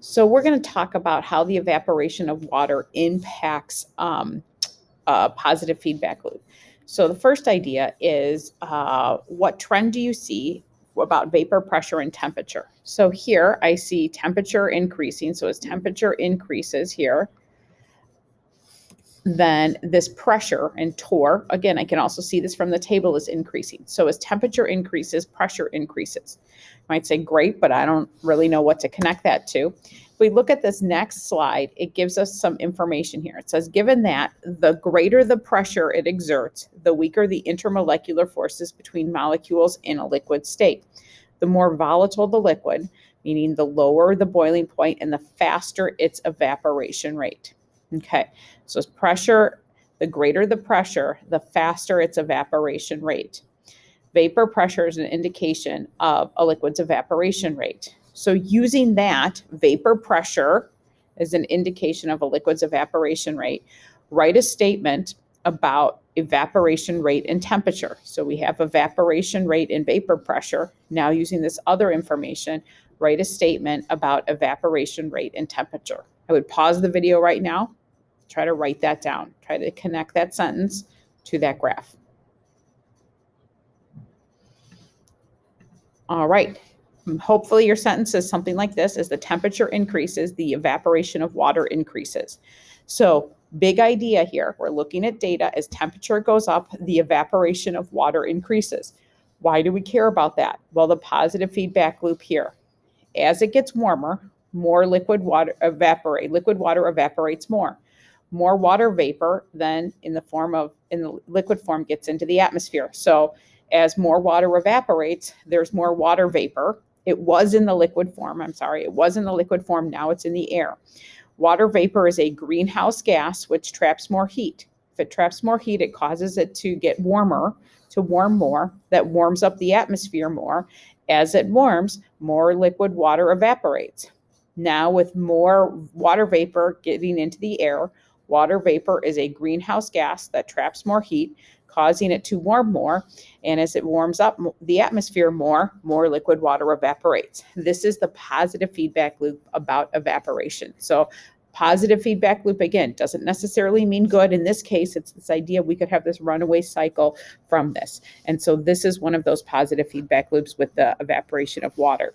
So we're going to talk about how the evaporation of water impacts a positive feedback loop. So the first idea is what trend do you see about vapor pressure and temperature? So here I see temperature increasing. So as temperature increases here, then this pressure and torr, again, I can also see this from the table, is increasing. So as temperature increases, pressure increases. You might say, great, but I don't really know what to connect that to. If we look at this next slide, it gives us some information here. It says, given that the greater the pressure it exerts, the weaker the intermolecular forces between molecules in a liquid state. The more volatile the liquid, meaning the lower the boiling point and the faster its evaporation rate. Okay, so as pressure, the greater the pressure, the faster its evaporation rate. Vapor pressure is an indication of a liquid's evaporation rate. So using that, vapor pressure is an indication of a liquid's evaporation rate. Write a statement about evaporation rate and temperature. So we have evaporation rate and vapor pressure. Now using this other information, write a statement about evaporation rate and temperature. I would pause the video right now. Try to write that down. Try to connect that sentence to that graph. All right. Hopefully your sentence is something like this: as the temperature increases, the evaporation of water increases. So big idea here. We're looking at data. As temperature goes up, the evaporation of water increases. Why do we care about that? Well, the positive feedback loop here. As it gets warmer, more liquid water evaporates more. More water vapor than in the liquid form gets into the atmosphere. So as more water evaporates, there's more water vapor. It was in the liquid form. Now it's in the air. Water vapor is a greenhouse gas which traps more heat. If it traps more heat, it causes it to get warmer, to warm more. That warms up the atmosphere more. As it warms, more liquid water evaporates. Now, with more water vapor getting into the air, water vapor is a greenhouse gas that traps more heat, causing it to warm more. And as it warms up the atmosphere more liquid water evaporates. This is the positive feedback loop about evaporation. So positive feedback loop, again, doesn't necessarily mean good. In this case, it's this idea we could have this runaway cycle from this. And so this is one of those positive feedback loops with the evaporation of water.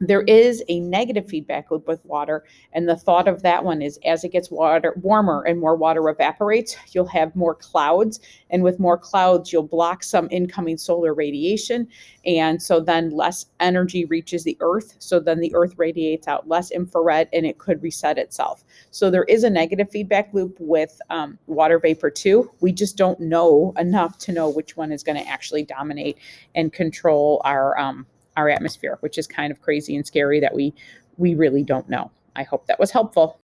There is a negative feedback loop with water, and the thought of that one is as it gets warmer and more water evaporates, you'll have more clouds, and with more clouds, you'll block some incoming solar radiation, and so then less energy reaches the Earth, so then the Earth radiates out less infrared, and it could reset itself. So there is a negative feedback loop with water vapor too. We just don't know enough to know which one is going to actually dominate and control our atmosphere, which is kind of crazy and scary that we really don't know. I hope that was helpful.